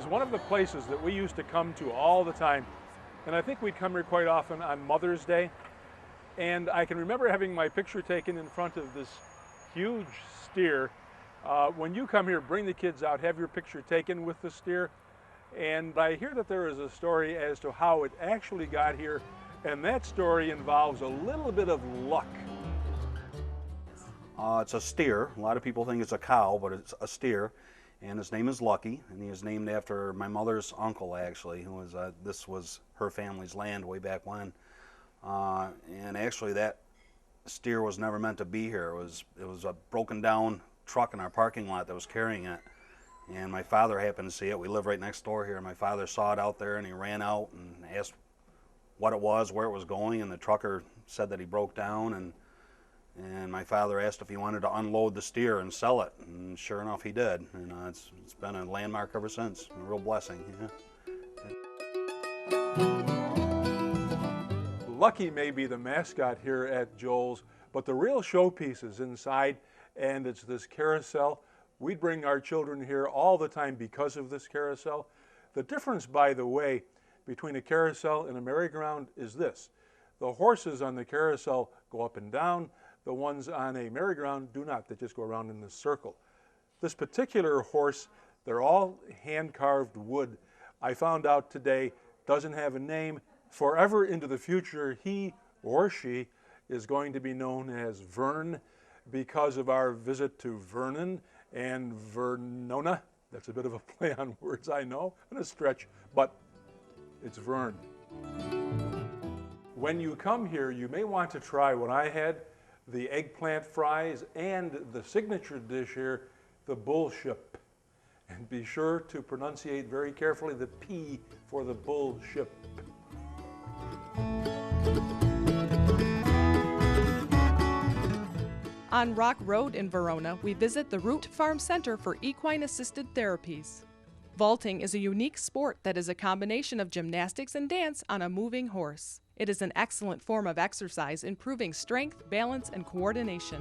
is one of the places that we used to come to all the time. And I think we'd come here quite often on Mother's Day. And I can remember having my picture taken in front of this huge steer. When you come here, bring the kids out, have your picture taken with the steer. And I hear that there is a story as to how it actually got here, and that story involves a little bit of luck. It's a steer. A lot of people think it's a cow, but it's a steer. And his name is Lucky, and he is named after my mother's uncle, actually, who was, this was her family's land way back when. And actually that steer was never meant to be here. It was a broken down truck in our parking lot that was carrying it. And my father happened to see it. We live right next door here. My father saw it out there and he ran out and asked what it was, where it was going, and the trucker said that he broke down, and my father asked if he wanted to unload the steer and sell it, and sure enough he did. And it's been a landmark ever since, a real blessing. Yeah. Lucky may be the mascot here at Joel's, but the real showpiece is inside, and it's this carousel. We bring our children here all the time because of this carousel. The difference, by the way, between a carousel and a merry-go-round is this. The horses on the carousel go up and down. The ones on a merry-go-round do not. They just go around in this circle. This particular horse, they're all hand-carved wood. I found out today doesn't have a name. Forever into the future, he or she is going to be known as Vern because of our visit to Vernon and Vernona. That's a bit of a play on words, I know, and a stretch, but it's Vern. When you come here, you may want to try what I had, the eggplant fries, and the signature dish here, the bullship. And be sure to pronunciate very carefully the P for the bullship. On Rock Road in Verona, we visit the Root Farm Center for Equine-Assisted Therapies. Vaulting is a unique sport that is a combination of gymnastics and dance on a moving horse. It is an excellent form of exercise, improving strength, balance, and coordination.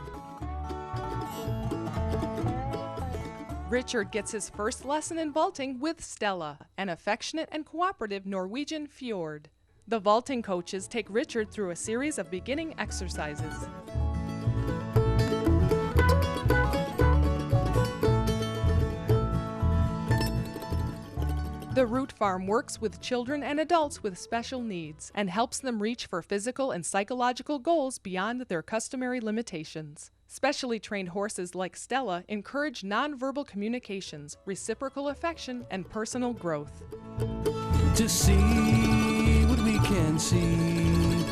Richard gets his first lesson in vaulting with Stella, an affectionate and cooperative Norwegian fjord. The vaulting coaches take Richard through a series of beginning exercises. The Root Farm works with children and adults with special needs and helps them reach for physical and psychological goals beyond their customary limitations. Specially trained horses like Stella encourage nonverbal communications, reciprocal affection, and personal growth. To see what we can see,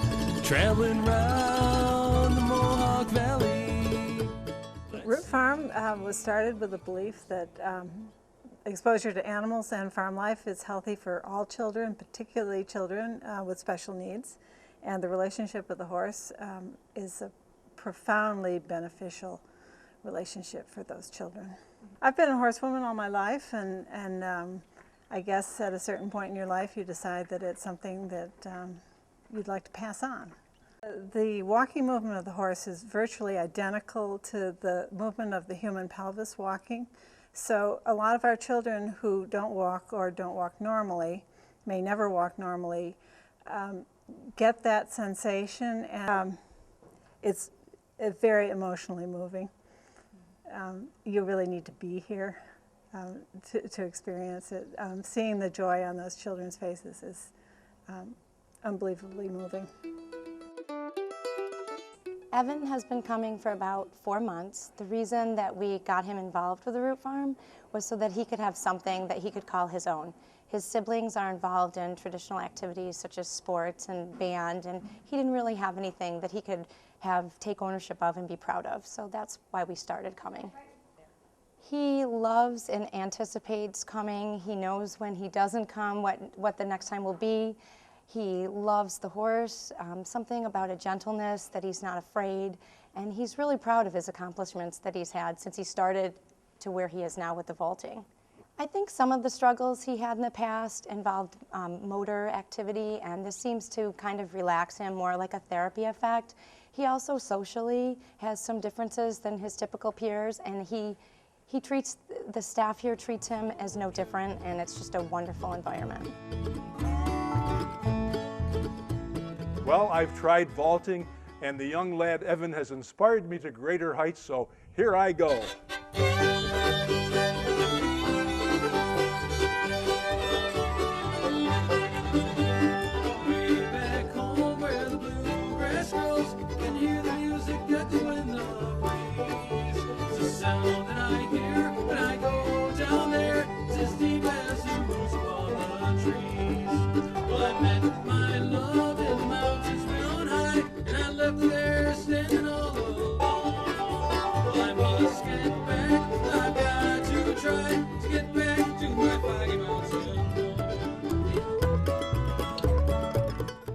traveling round the Mohawk Valley. Root Farm was started with the belief that exposure to animals and farm life is healthy for all children, particularly children with special needs. And the relationship with the horse is a profoundly beneficial relationship for those children. I've been a horsewoman all my life, and I guess at a certain point in your life you decide that it's something that you'd like to pass on. The walking movement of the horse is virtually identical to the movement of the human pelvis walking. So a lot of our children who don't walk or don't walk normally, may never walk normally, get that sensation, and it's very emotionally moving. You really need to be here to experience it. Seeing the joy on those children's faces is unbelievably moving. Evan has been coming for about 4 months. The reason that we got him involved with the Root Farm was so that he could have something that he could call his own. His siblings are involved in traditional activities such as sports and band, and he didn't really have anything that he could take ownership of and be proud of. So that's why we started coming. He loves and anticipates coming. He knows when he doesn't come what the next time will be. He loves the horse, something about a gentleness, that he's not afraid, and he's really proud of his accomplishments that he's had since he started to where he is now with the vaulting. I think some of the struggles he had in the past involved motor activity, and this seems to kind of relax him, more like a therapy effect. He also socially has some differences than his typical peers, and he He treats, the staff here treats him as no different, and it's just a wonderful environment. Well, I've tried vaulting, and the young lad Evan has inspired me to greater heights, so here I go.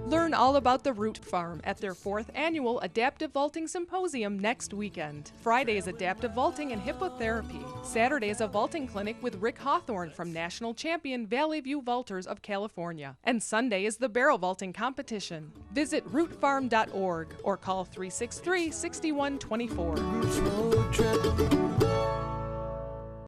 Learn all about the Root Farm at their 4th annual Adaptive Vaulting Symposium next weekend. Friday is Adaptive Vaulting and Hippotherapy. Saturday is a vaulting clinic with Rick Hawthorne from national champion Valley View Vaulters of California. And Sunday is the Barrel Vaulting Competition. Visit rootfarm.org or call 363-6124. Roots road trip.